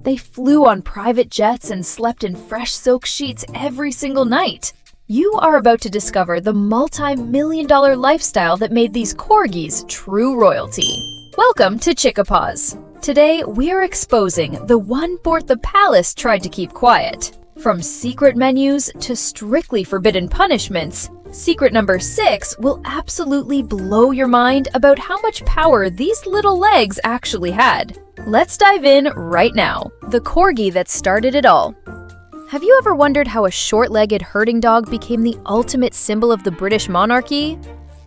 They flew on private jets and slept in fresh silk sheets every single night. You are about to discover the multi-million-dollar lifestyle that made these corgis true royalty. Welcome to ChickaPaws. Today, we're exposing the one-fourth the palace tried to keep quiet. From secret menus to strictly forbidden punishments, secret number 6 will absolutely blow your mind about how much power these little legs actually had. Let's dive in right now. The corgi that started it all. Have you ever wondered how a short-legged herding dog became the ultimate symbol of the British monarchy?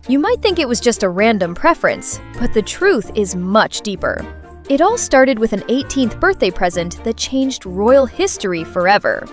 You might think it was just a random preference, but the truth is much deeper. It all started with an 18th birthday present that changed royal history forever.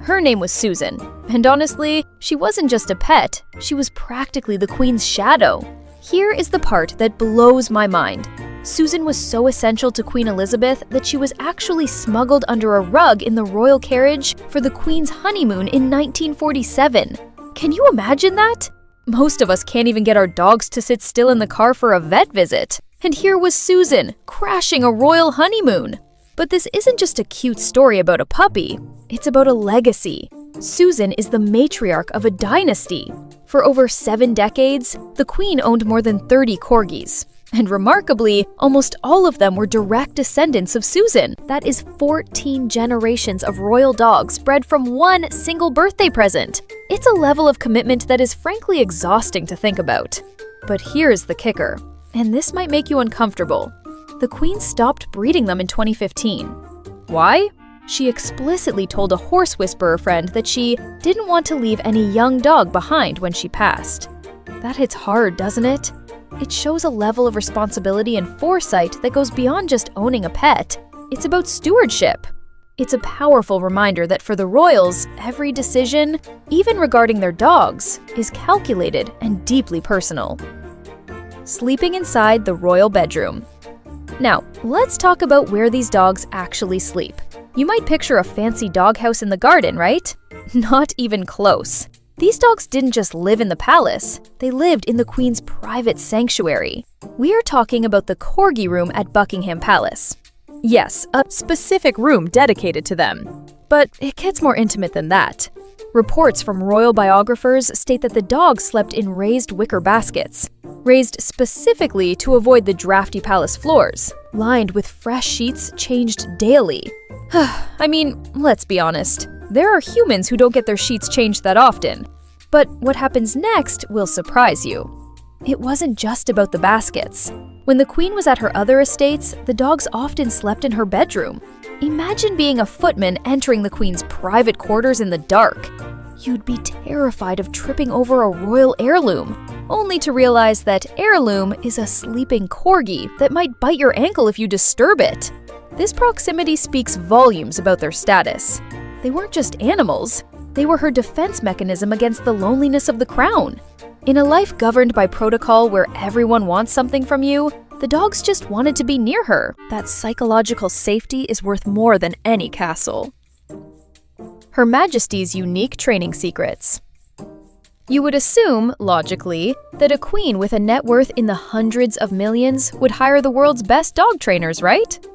Her name was Susan, and honestly, she wasn't just a pet, she was practically the Queen's shadow. Here is the part that blows my mind. Susan was so essential to Queen Elizabeth that she was actually smuggled under a rug in the royal carriage for the Queen's honeymoon in 1947. Can you imagine that? Most of us can't even get our dogs to sit still in the car for a vet visit. And here was Susan, crashing a royal honeymoon. But this isn't just a cute story about a puppy, it's about a legacy. Susan is the matriarch of a dynasty. For over 7 decades, the Queen owned more than 30 corgis. And remarkably, almost all of them were direct descendants of Susan. That is 14 generations of royal dogs bred from one single birthday present. It's a level of commitment that is frankly exhausting to think about. But here's the kicker, and this might make you uncomfortable. The Queen stopped breeding them in 2015. Why? She explicitly told a horse whisperer friend that she didn't want to leave any young dog behind when she passed. That hits hard, doesn't it? It shows a level of responsibility and foresight that goes beyond just owning a pet. It's about stewardship. It's a powerful reminder that for the royals, every decision, even regarding their dogs, is calculated and deeply personal. Sleeping inside the royal bedroom. Now, let's talk about where these dogs actually sleep. You might picture a fancy doghouse in the garden, right? Not even close. These dogs didn't just live in the palace, they lived in the Queen's private sanctuary. We are talking about the Corgi Room at Buckingham Palace. Yes, a specific room dedicated to them. But it gets more intimate than that. Reports from royal biographers state that the dogs slept in raised wicker baskets, raised specifically to avoid the drafty palace floors, lined with fresh sheets changed daily. I mean, let's be honest. There are humans who don't get their sheets changed that often. But what happens next will surprise you. It wasn't just about the baskets. When the Queen was at her other estates, the dogs often slept in her bedroom. Imagine being a footman entering the Queen's private quarters in the dark. You'd be terrified of tripping over a royal heirloom, only to realize that heirloom is a sleeping corgi that might bite your ankle if you disturb it. This proximity speaks volumes about their status. They weren't just animals, they were her defense mechanism against the loneliness of the crown. In a life governed by protocol where everyone wants something from you, the dogs just wanted to be near her. That psychological safety is worth more than any castle. Her Majesty's unique training secrets. You would assume, logically, that a queen with a net worth in the hundreds of millions would hire the world's best dog trainers, right?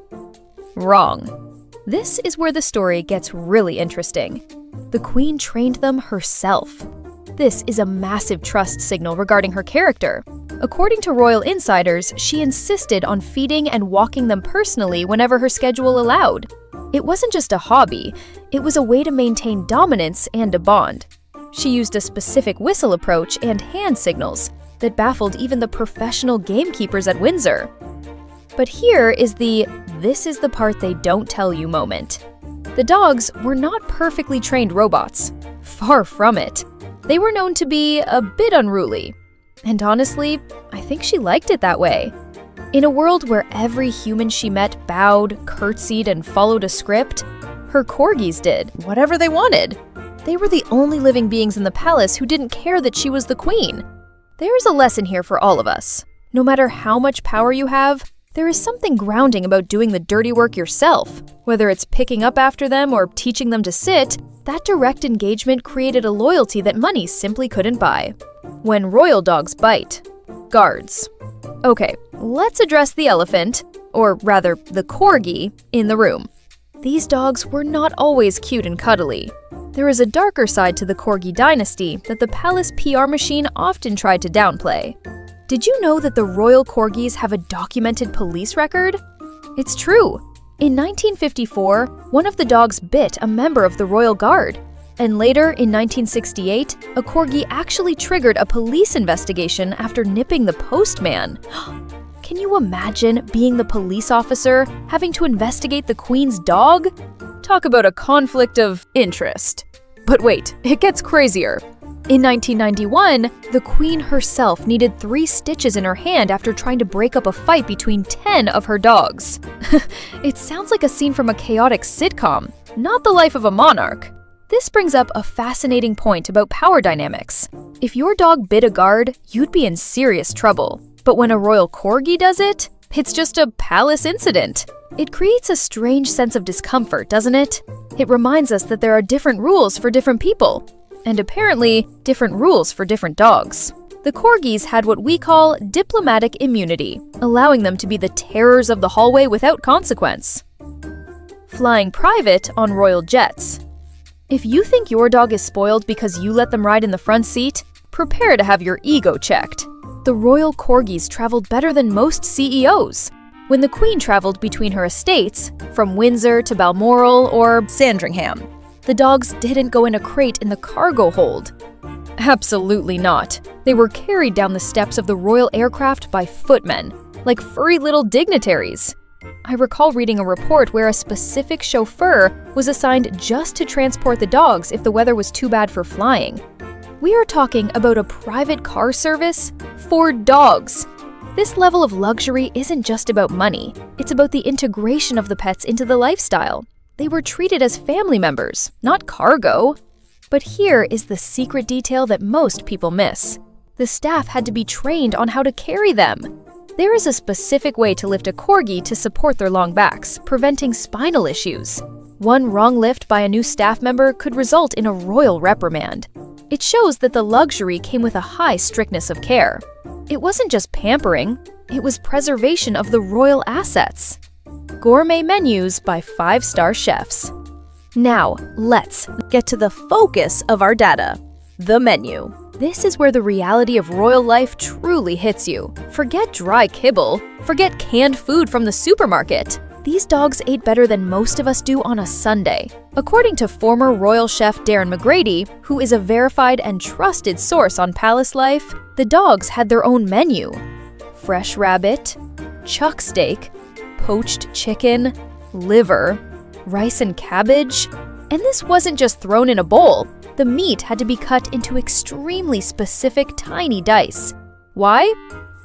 Wrong. This is where the story gets really interesting. The Queen trained them herself. This is a massive trust signal regarding her character. According to royal insiders, she insisted on feeding and walking them personally whenever her schedule allowed. It wasn't just a hobby, it was a way to maintain dominance and a bond. She used a specific whistle approach and hand signals that baffled even the professional gamekeepers at Windsor. But here is the "this is the part they don't tell you" moment. The dogs were not perfectly trained robots. Far from it. They were known to be a bit unruly. And honestly, I think she liked it that way. In a world where every human she met bowed, curtsied, and followed a script, her corgis did whatever they wanted. They were the only living beings in the palace who didn't care that she was the queen. There's a lesson here for all of us. No matter how much power you have, there is something grounding about doing the dirty work yourself. Whether it's picking up after them or teaching them to sit, that direct engagement created a loyalty that money simply couldn't buy. When royal dogs bite. Guards. Okay, let's address the elephant, or rather the Corgi, in the room. These dogs were not always cute and cuddly. There is a darker side to the Corgi dynasty that the palace PR machine often tried to downplay. Did you know that the Royal Corgis have a documented police record? It's true. In 1954, one of the dogs bit a member of the Royal Guard. And later, in 1968, a Corgi actually triggered a police investigation after nipping the postman. Can you imagine being the police officer having to investigate the Queen's dog? Talk about a conflict of interest. But wait, it gets crazier. In 1991, the Queen herself needed 3 stitches in her hand after trying to break up a fight between 10 of her dogs. It sounds like a scene from a chaotic sitcom, not the life of a monarch. This brings up a fascinating point about power dynamics. If your dog bit a guard, you'd be in serious trouble. But when a Royal Corgi does it, it's just a palace incident. It creates a strange sense of discomfort, doesn't it? It reminds us that there are different rules for different people. And apparently, different rules for different dogs. The Corgis had what we call diplomatic immunity, allowing them to be the terrors of the hallway without consequence. Flying private on royal jets. If you think your dog is spoiled because you let them ride in the front seat, prepare to have your ego checked. The Royal Corgis traveled better than most CEOs. When the Queen traveled between her estates, from Windsor to Balmoral or Sandringham, the dogs didn't go in a crate in the cargo hold. Absolutely not. They were carried down the steps of the royal aircraft by footmen, like furry little dignitaries. I recall reading a report where a specific chauffeur was assigned just to transport the dogs if the weather was too bad for flying. We are talking about a private car service for dogs. This level of luxury isn't just about money. It's about the integration of the pets into the lifestyle. They were treated as family members, not cargo. But here is the secret detail that most people miss. The staff had to be trained on how to carry them. There is a specific way to lift a Corgi to support their long backs, preventing spinal issues. One wrong lift by a new staff member could result in a royal reprimand. It shows that the luxury came with a high strictness of care. It wasn't just pampering, it was preservation of the royal assets. Gourmet menus by 5-star chefs. Now, let's get to the focus of our data, the menu. This is where the reality of royal life truly hits you. Forget dry kibble, forget canned food from the supermarket. These dogs ate better than most of us do on a Sunday. According to former royal chef Darren McGrady, who is a verified and trusted source on palace life, the dogs had their own menu. Fresh rabbit, chuck steak, poached chicken, liver, rice and cabbage. And this wasn't just thrown in a bowl. The meat had to be cut into extremely specific tiny dice. Why?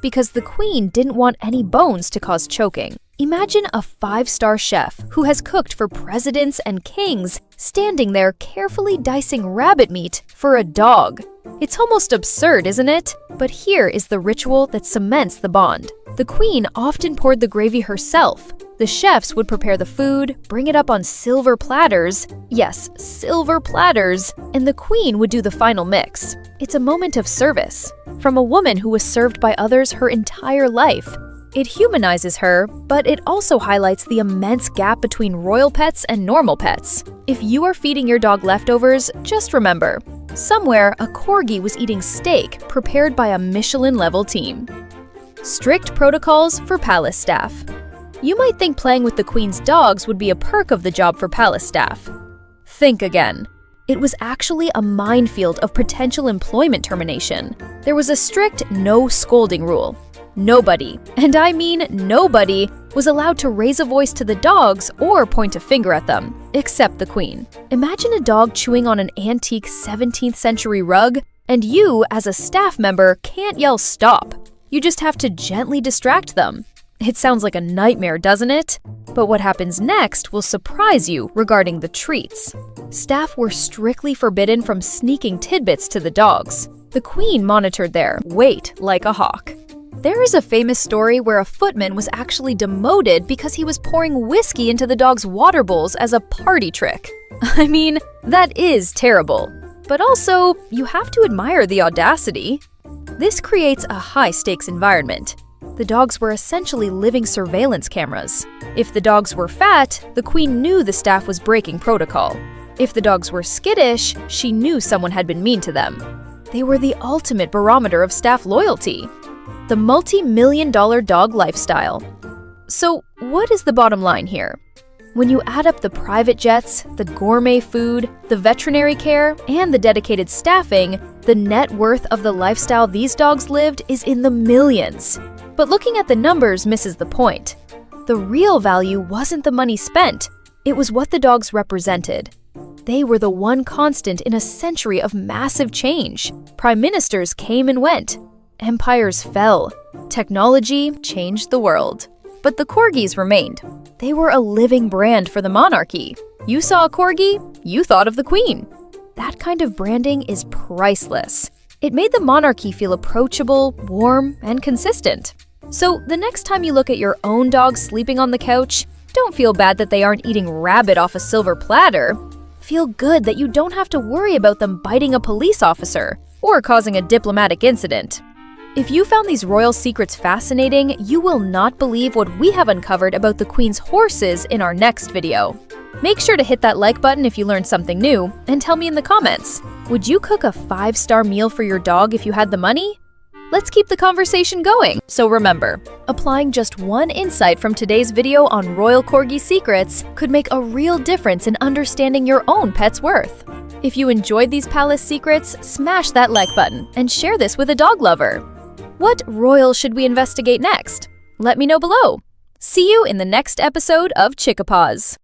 Because the Queen didn't want any bones to cause choking. Imagine a 5-star chef who has cooked for presidents and kings standing there carefully dicing rabbit meat for a dog. It's almost absurd, isn't it? But here is the ritual that cements the bond. The Queen often poured the gravy herself. The chefs would prepare the food, bring it up on silver platters, yes, silver platters, and the Queen would do the final mix. It's a moment of service, from a woman who was served by others her entire life. It humanizes her, but it also highlights the immense gap between royal pets and normal pets. If you are feeding your dog leftovers, just remember, somewhere a Corgi was eating steak prepared by a Michelin-level team. Strict protocols for palace staff. You might think playing with the Queen's dogs would be a perk of the job for palace staff. Think again. It was actually a minefield of potential employment termination. There was a strict no scolding rule. Nobody, and I mean nobody, was allowed to raise a voice to the dogs or point a finger at them, except the Queen. Imagine a dog chewing on an antique 17th century rug, and you, as a staff member, can't yell stop. You just have to gently distract them. It sounds like a nightmare, doesn't it? But what happens next will surprise you regarding the treats. Staff were strictly forbidden from sneaking tidbits to the dogs. The Queen monitored their weight like a hawk. There is a famous story where a footman was actually demoted because he was pouring whiskey into the dog's water bowls as a party trick. I mean, that is terrible. But also, you have to admire the audacity. This creates a high-stakes environment. The dogs were essentially living surveillance cameras. If the dogs were fat, the queen knew the staff was breaking protocol. If the dogs were skittish, she knew someone had been mean to them. They were the ultimate barometer of staff loyalty. The multi-million-dollar dog lifestyle. So, what is the bottom line here? When you add up the private jets, the gourmet food, the veterinary care, and the dedicated staffing, the net worth of the lifestyle these dogs lived is in the millions. But looking at the numbers misses the point. The real value wasn't the money spent, it was what the dogs represented. They were the one constant in a century of massive change. Prime ministers came and went. Empires fell. Technology changed the world. But the Corgis remained. They were a living brand for the monarchy. You saw a Corgi, you thought of the queen. That kind of branding is priceless. It made the monarchy feel approachable, warm, and consistent. So the next time you look at your own dog sleeping on the couch, don't feel bad that they aren't eating rabbit off a silver platter. Feel good that you don't have to worry about them biting a police officer or causing a diplomatic incident. If you found these royal secrets fascinating, you will not believe what we have uncovered about the Queen's horses in our next video. Make sure to hit that like button if you learned something new, and tell me in the comments, would you cook a 5-star meal for your dog if you had the money? Let's keep the conversation going. So remember, applying just one insight from today's video on Royal Corgi secrets could make a real difference in understanding your own pet's worth. If you enjoyed these palace secrets, smash that like button and share this with a dog lover. What royal should we investigate next? Let me know below. See you in the next episode of ChickaPaws.